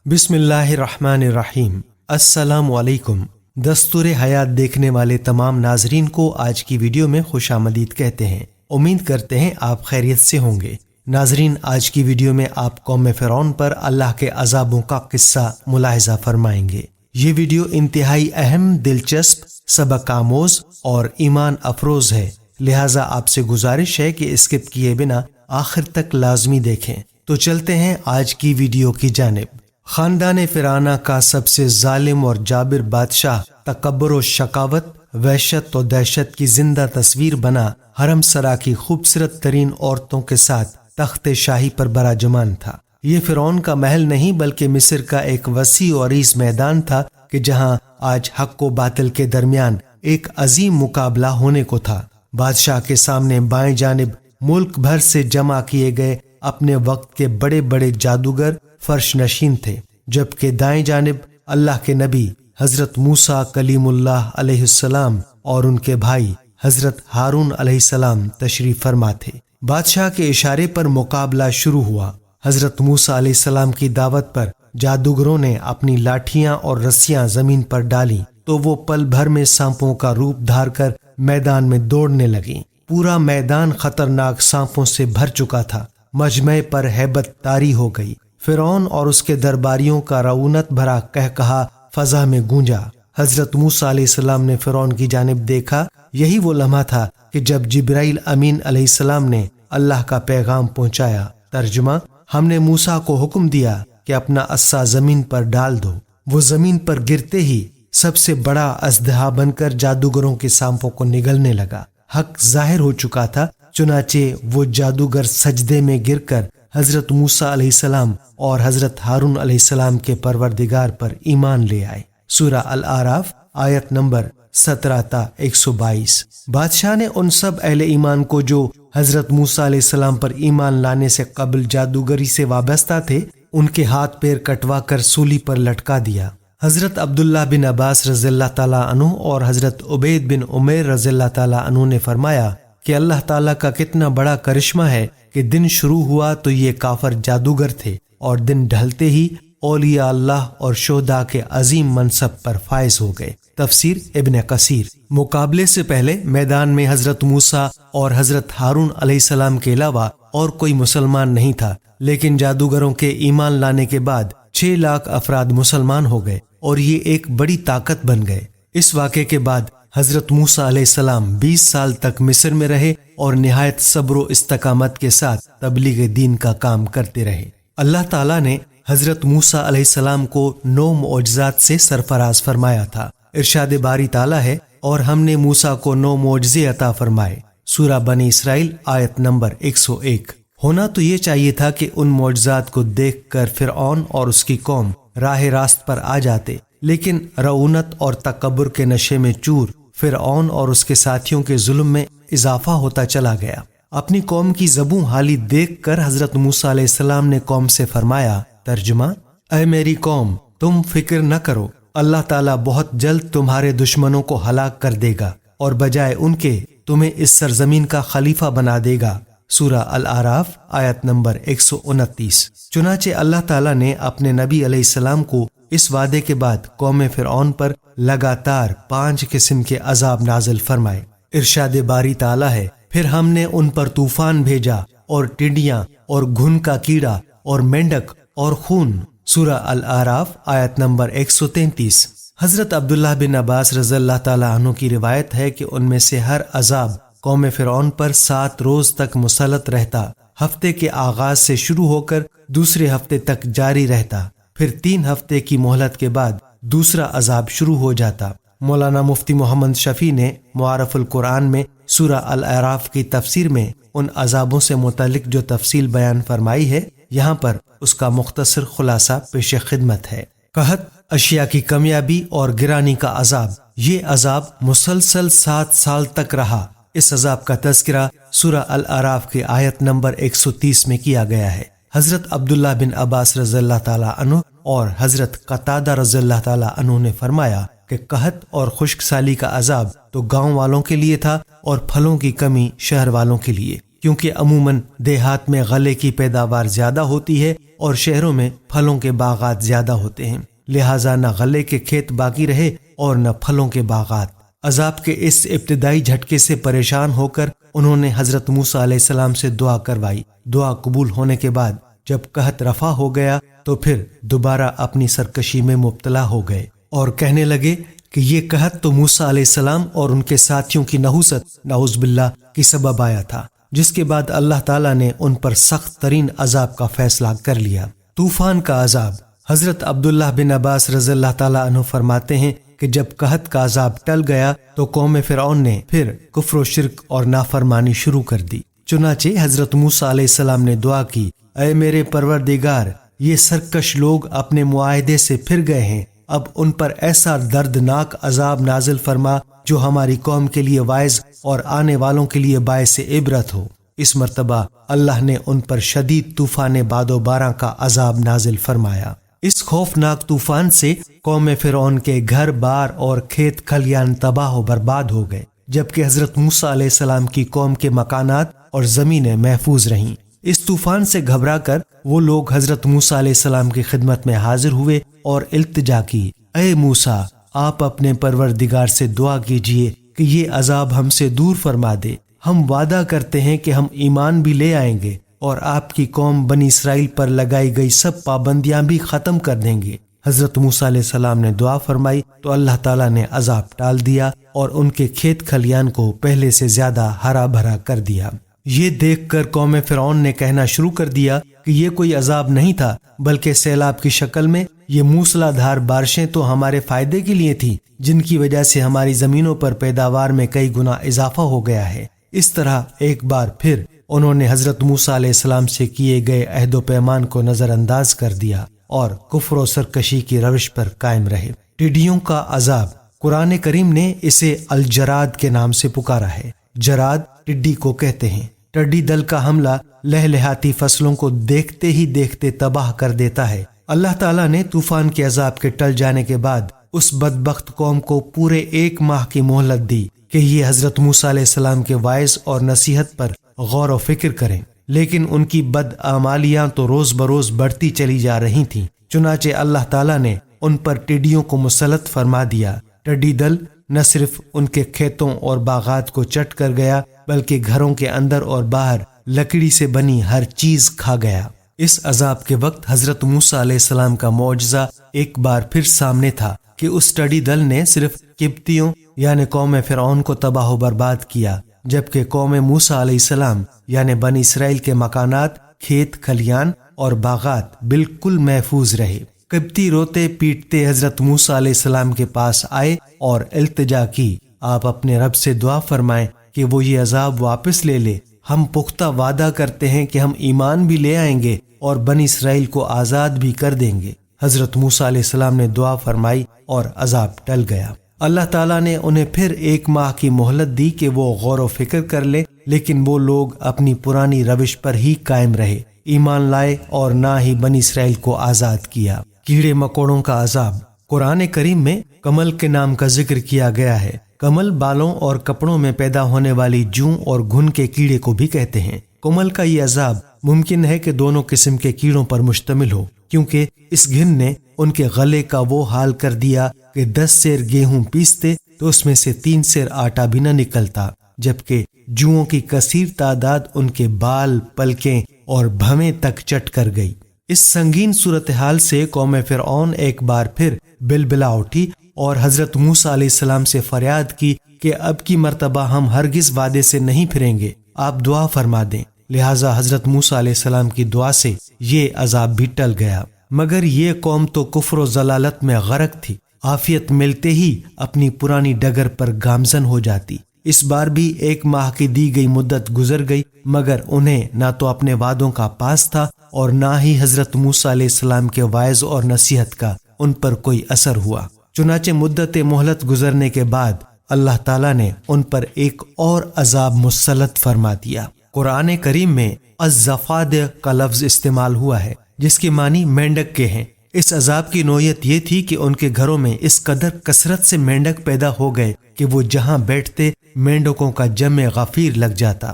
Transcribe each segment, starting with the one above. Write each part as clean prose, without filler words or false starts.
بسم اللہ الرحمن الرحیم۔ السلام علیکم۔ دستور حیات دیکھنے والے تمام ناظرین کو آج کی ویڈیو میں خوش آمدید کہتے ہیں۔ امید کرتے ہیں آپ خیریت سے ہوں گے۔ ناظرین، آج کی ویڈیو میں آپ قوم فرعون پر اللہ کے عذابوں کا قصہ ملاحظہ فرمائیں گے۔ یہ ویڈیو انتہائی اہم، دلچسپ، سبق آموز اور ایمان افروز ہے، لہٰذا آپ سے گزارش ہے کہ اسکپ کیے بنا آخر تک لازمی دیکھیں۔ تو چلتے ہیں آج کی ویڈیو کی جانب۔ خاندان فرعونہ کا سب سے ظالم اور جابر بادشاہ تکبر و شقاوت، وحشت و دہشت کی زندہ تصویر بنا حرم سرا کی خوبصورت ترین عورتوں کے ساتھ تخت شاہی پر براجمان تھا۔ یہ فرعون کا محل نہیں بلکہ مصر کا ایک وسیع و عریض میدان تھا کہ جہاں آج حق و باطل کے درمیان ایک عظیم مقابلہ ہونے کو تھا۔ بادشاہ کے سامنے بائیں جانب ملک بھر سے جمع کیے گئے اپنے وقت کے بڑے بڑے جادوگر فرش نشین تھے، جبکہ دائیں جانب اللہ کے نبی حضرت موسیٰ کلیم اللہ علیہ السلام اور ان کے بھائی حضرت ہارون علیہ السلام تشریف فرما تھے۔ بادشاہ کے اشارے پر مقابلہ شروع ہوا۔ حضرت موسیٰ علیہ السلام کی دعوت پر جادوگروں نے اپنی لاٹھیاں اور رسیاں زمین پر ڈالیں تو وہ پل بھر میں سانپوں کا روپ دھار کر میدان میں دوڑنے لگیں۔ پورا میدان خطرناک سانپوں سے بھر چکا تھا۔ مجمع پر ہیبت طاری ہو گئی۔ فرعون اور اس کے درباریوں کا رعونت بھرا قہقہا فضا میں گونجا۔ حضرت موسیٰ علیہ السلام نے فرعون کی جانب دیکھا۔ یہی وہ لمحہ تھا کہ جب جبرائیل امین علیہ السلام نے اللہ کا پیغام پہنچایا۔ ترجمہ: ہم نے موسیٰ کو حکم دیا کہ اپنا عصا زمین پر ڈال دو۔ وہ زمین پر گرتے ہی سب سے بڑا اژدہا بن کر جادوگروں کے سانپوں کو نگلنے لگا۔ حق ظاہر ہو چکا تھا، چنانچہ وہ جادوگر سجدے میں گر کر حضرت موسیٰ علیہ السلام اور حضرت ہارون علیہ السلام کے پروردگار پر ایمان لے آئے۔ سورہ الاعراف آیت نمبر 17 تا 122۔ بادشاہ نے ان سب اہل ایمان کو جو حضرت موسیٰ علیہ السلام پر ایمان لانے سے قبل جادوگری سے وابستہ تھے، ان کے ہاتھ پیر کٹوا کر سولی پر لٹکا دیا۔ حضرت عبداللہ بن عباس رضی اللہ تعالیٰ عنہ اور حضرت عبید بن عمیر رضی اللہ تعالیٰ عنہ نے فرمایا کہ اللہ تعالیٰ کا کتنا بڑا کرشمہ ہے کہ دن شروع ہوا تو یہ کافر جادوگر تھے اور دن ڈھلتے ہی اولیاء اللہ اور شہداء کے عظیم منصب پر فائز ہو گئے۔ تفسیر ابن کثیر۔ مقابلے سے پہلے میدان میں حضرت موسیٰ اور حضرت ہارون علیہ السلام کے علاوہ اور کوئی مسلمان نہیں تھا، لیکن جادوگروں کے ایمان لانے کے بعد 6 لاکھ افراد مسلمان ہو گئے اور یہ ایک بڑی طاقت بن گئے۔ اس واقعے کے بعد حضرت موسیٰ علیہ السلام 20 سال تک مصر میں رہے اور نہایت صبر و استقامت کے ساتھ تبلیغ دین کا کام کرتے رہے۔ اللہ تعالیٰ نے حضرت موسیٰ علیہ السلام کو 9 معجزات سے سرفراز فرمایا تھا۔ ارشاد باری تعالیٰ ہے، اور ہم نے موسیٰ کو 9 معجزے عطا فرمائے۔ سورہ بنی اسرائیل آیت نمبر 101۔ ہونا تو یہ چاہیے تھا کہ ان معجزات کو دیکھ کر فرعون اور اس کی قوم راہ راست پر آ جاتے، لیکن رعونت اور تکبر کے نشے میں چور فرعون اور اس کے ساتھیوں کے ظلم میں اضافہ ہوتا چلا گیا۔ اپنی قوم کی زبوں حالی دیکھ کر حضرت موسیٰ علیہ السلام نے قوم سے فرمایا۔ ترجمہ: اے میری قوم، تم فکر نہ کرو، اللہ تعالیٰ بہت جلد تمہارے دشمنوں کو ہلاک کر دے گا اور بجائے ان کے تمہیں اس سرزمین کا خلیفہ بنا دے گا۔ سورہ الاعراف آیت نمبر 129۔ چنانچہ اللہ تعالیٰ نے اپنے نبی علیہ السلام کو اس وعدے کے بعد قوم فرعون پر لگاتار 5 قسم کے عذاب نازل فرمائے۔ ارشاد باری تعالیٰ ہے، پھر ہم نے ان پر طوفان بھیجا اور ٹڈیاں اور گھن کا کیڑا اور مینڈک اور خون۔ سورہ الاعراف آیت نمبر 133۔ حضرت عبداللہ بن عباس رضی اللہ تعالیٰ عنہ کی روایت ہے کہ ان میں سے ہر عذاب قوم فرعون پر 7 روز تک مسلط رہتا۔ ہفتے کے آغاز سے شروع ہو کر دوسرے ہفتے تک جاری رہتا، پھر 3 ہفتے کی مہلت کے بعد دوسرا عذاب شروع ہو جاتا۔ مولانا مفتی محمد شفیع نے معارف القرآن میں سورہ الاعراف کی تفسیر میں ان عذابوں سے متعلق جو تفصیل بیان فرمائی ہے، یہاں پر اس کا مختصر خلاصہ پیش خدمت ہے۔ قحط، اشیاء کی کمیابی اور گرانی کا عذاب۔ یہ عذاب مسلسل 7 سال تک رہا۔ اس عذاب کا تذکرہ سورہ الاعراف کی آیت نمبر 130 میں کیا گیا ہے۔ حضرت عبداللہ بن عباس رضی اللہ تعالیٰ عنہ اور حضرت قتادہ رضی اللہ تعالیٰ عنہ نے فرمایا کہ قحط اور خشک سالی کا عذاب تو گاؤں والوں کے لیے تھا اور پھلوں کی کمی شہر والوں کے لیے، کیونکہ عموماً دیہات میں غلے کی پیداوار زیادہ ہوتی ہے اور شہروں میں پھلوں کے باغات زیادہ ہوتے ہیں، لہٰذا نہ غلے کے کھیت باقی رہے اور نہ پھلوں کے باغات۔ عذاب کے اس ابتدائی جھٹکے سے پریشان ہو کر انہوں نے حضرت موسیٰ علیہ السلام سے دعا کروائی۔ دعا قبول ہونے کے بعد جب قحط رفع ہو گیا تو پھر دوبارہ اپنی سرکشی میں مبتلا ہو گئے اور کہنے لگے کہ یہ قحط تو موسیٰ علیہ السلام اور ان کے ساتھیوں کی نحوست نعوذ باللہ کی سبب آیا تھا، جس کے بعد اللہ تعالیٰ نے ان پر سخت ترین عذاب کا فیصلہ کر لیا۔ طوفان کا عذاب۔ حضرت عبداللہ بن عباس رضی اللہ تعالیٰ عنہ فرماتے ہیں کہ جب قحط کا عذاب ٹل گیا تو قوم فرعون نے پھر کفر و شرک اور نافرمانی شروع کر دی۔ چنانچہ حضرت موسیٰ علیہ السلام نے دعا کی، اے میرے پروردگار، یہ سرکش لوگ اپنے معاہدے سے پھر گئے ہیں، اب ان پر ایسا دردناک عذاب نازل فرما جو ہماری قوم کے لیے واعظ اور آنے والوں کے لیے باعث عبرت ہو۔ اس مرتبہ اللہ نے ان پر شدید طوفان باد و باراں کا عذاب نازل فرمایا۔ اس خوفناک طوفان سے قوم فرعون کے گھر بار اور کھیت کھلیان تباہ و برباد ہو گئے، جبکہ حضرت موسیٰ علیہ السلام کی قوم کے مکانات اور زمینیں محفوظ رہیں۔ اس طوفان سے گھبرا کر وہ لوگ حضرت موسیٰ علیہ السلام کی خدمت میں حاضر ہوئے اور التجا کی، اے موسیٰ، آپ اپنے پروردگار سے دعا کیجئے کہ یہ عذاب ہم سے دور فرما دے۔ ہم وعدہ کرتے ہیں کہ ہم ایمان بھی لے آئیں گے اور آپ کی قوم بنی اسرائیل پر لگائی گئی سب پابندیاں بھی ختم کر دیں گے۔ حضرت موسیٰ علیہ السلام نے دعا فرمائی تو اللہ تعالیٰ نے عذاب ٹال دیا اور ان کے کھیت کھلیان کو پہلے سے زیادہ ہرا بھرا کر دیا۔ یہ دیکھ کر قوم فرعون نے کہنا شروع کر دیا کہ یہ کوئی عذاب نہیں تھا بلکہ سیلاب کی شکل میں یہ موسلا دھار بارشیں تو ہمارے فائدے کے لیے تھیں، جن کی وجہ سے ہماری زمینوں پر پیداوار میں کئی گنا اضافہ ہو گیا ہے۔ اس طرح ایک بار پھر انہوں نے حضرت موسیٰ علیہ السلام سے کیے گئے عہد و پیمان کو نظر انداز کر دیا اور کفر و سرکشی کی روش پر قائم رہے۔ ٹڈیوں کا عذاب۔ قرآن کریم نے اسے الجراد کے نام سے پکارا ہے۔ جراد ٹڈی کو کہتے ہیں۔ ٹڈی دل کا حملہ لہلہاتی فصلوں کو دیکھتے ہی دیکھتے تباہ کر دیتا ہے۔ اللہ تعالیٰ نے طوفان کے عذاب کے ٹل جانے کے بعد اس بدبخت قوم کو پورے 1 ماہ کی مہلت دی کہ یہ حضرت موسیٰ علیہ السلام کے وعظ اور نصیحت پر غور و فکر کریں، لیکن ان کی بدعمالیاں تو روز بروز بڑھتی چلی جا رہی تھیں۔ چنانچہ اللہ تعالیٰ نے ان پر ٹڈیوں کو مسلط فرما دیا۔ ٹڈی دل نہ صرف ان کے کھیتوں اور باغات کو چٹ کر گیا بلکہ گھروں کے اندر اور باہر لکڑی سے بنی ہر چیز کھا گیا۔ اس عذاب کے وقت حضرت موسیٰ علیہ السلام کا معجزہ ایک بار پھر سامنے تھا کہ اس ٹڈی دل نے صرف قبطیوں یعنی قوم فرعون کو تباہ و برباد کیا، جبکہ قوم موسیٰ علیہ السلام یعنی بنی اسرائیل کے مکانات، کھیت کھلیان اور باغات بالکل محفوظ رہے۔ قبطی روتے پیٹتے حضرت موسیٰ علیہ السلام کے پاس آئے اور التجا کی، آپ اپنے رب سے دعا فرمائیں کہ وہ یہ عذاب واپس لے لے۔ ہم پختہ وعدہ کرتے ہیں کہ ہم ایمان بھی لے آئیں گے اور بنی اسرائیل کو آزاد بھی کر دیں گے۔ حضرت موسیٰ علیہ السلام نے دعا فرمائی اور عذاب ٹل گیا۔ اللہ تعالیٰ نے انہیں پھر 1 ماہ کی مہلت دی کہ وہ غور و فکر کر لیں، لیکن وہ لوگ اپنی پرانی روش پر ہی قائم رہے، ایمان لائے اور نہ ہی بنی اسرائیل کو آزاد کیا۔ کیڑے مکوڑوں کا عذاب۔ قرآن کریم میں کمل کے نام کا ذکر کیا گیا ہے۔ کمل بالوں اور کپڑوں میں پیدا ہونے والی جوں اور گھن کے کیڑے کو بھی کہتے ہیں۔ کمل کا یہ عذاب ممکن ہے کہ دونوں قسم کے کیڑوں پر مشتمل ہو، کیونکہ اس گھن نے ان کے گلے کا وہ حال کر دیا کہ 10 سیر گیہوں پیستے تو اس میں سے 3 سیر آٹا بھی نہ نکلتا، جبکہ جوؤں کی کثیر تعداد ان کے بال، پلکیں اور بھویں تک چٹ کر گئی۔ اس سنگین صورتحال سے قوم فرعون ایک بار پھر بلبلا اٹھی اور حضرت موسیٰ علیہ السلام سے فریاد کی کہ اب کی مرتبہ ہم ہرگز وعدے سے نہیں پھریں گے، آپ دعا فرما دیں۔ لہٰذا حضرت موسیٰ علیہ السلام کی دعا سے یہ عذاب بھی ٹل گیا، مگر یہ قوم تو کفر و ضلالت میں غرق تھی، عافیت ملتے ہی اپنی پرانی ڈگر پر گامزن ہو جاتی۔ اس بار بھی 1 ماہ کی دی گئی مدت گزر گئی، مگر انہیں نہ تو اپنے وعدوں کا پاس تھا اور نہ ہی حضرت موسیٰ علیہ السلام کے وعظ اور نصیحت کا ان پر کوئی اثر ہوا۔ چنانچہ مدت مہلت گزرنے کے بعد اللہ تعالیٰ نے ان پر ایک اور عذاب مسلط فرما دیا۔ قرآن کریم میں الزفادع کا لفظ استعمال ہوا ہے، جس کی معنی مینڈک کے ہیں۔ اس عذاب کی نوعیت یہ تھی کہ ان کے گھروں میں اس قدر کثرت سے مینڈک پیدا ہو گئے کہ وہ جہاں بیٹھتے مینڈکوں کا جمع غفیر لگ جاتا۔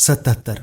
77।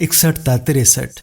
61-63।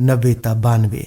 90-92।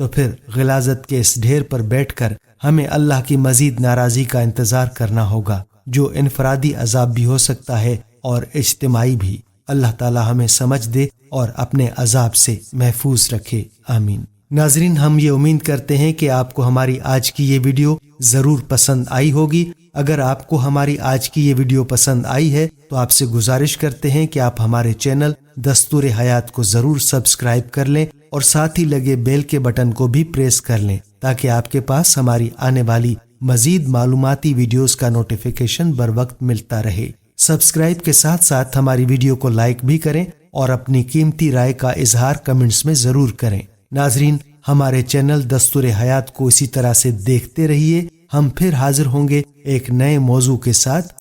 تو پھر غلاظت کے اس ڈھیر پر بیٹھ کر ہمیں اللہ کی مزید ناراضی کا انتظار کرنا ہوگا، جو انفرادی عذاب بھی ہو سکتا ہے اور اجتماعی بھی۔ اللہ تعالی ہمیں سمجھ دے اور اپنے عذاب سے محفوظ رکھے، آمین۔ ناظرین، ہم یہ امید کرتے ہیں کہ آپ کو ہماری آج کی یہ ویڈیو ضرور پسند آئی ہوگی۔ اگر آپ کو ہماری آج کی یہ ویڈیو پسند آئی ہے تو آپ سے گزارش کرتے ہیں کہ آپ ہمارے چینل دستور حیات کو ضرور سبسکرائب کر لیں اور ساتھ ہی لگے بیل کے بٹن کو بھی پریس کر لیں تاکہ آپ کے پاس ہماری آنے والی مزید معلوماتی ویڈیوز کا نوٹیفیکیشن بر وقت ملتا رہے۔ سبسکرائب کے ساتھ ساتھ ہماری ویڈیو کو لائک بھی کریں اور اپنی قیمتی رائے کا اظہار کمنٹس میں ضرور کریں۔ ناظرین، ہمارے چینل دستور حیات کو اسی طرح سے دیکھتے رہیے۔ ہم پھر حاضر ہوں گے ایک نئے موضوع کے ساتھ۔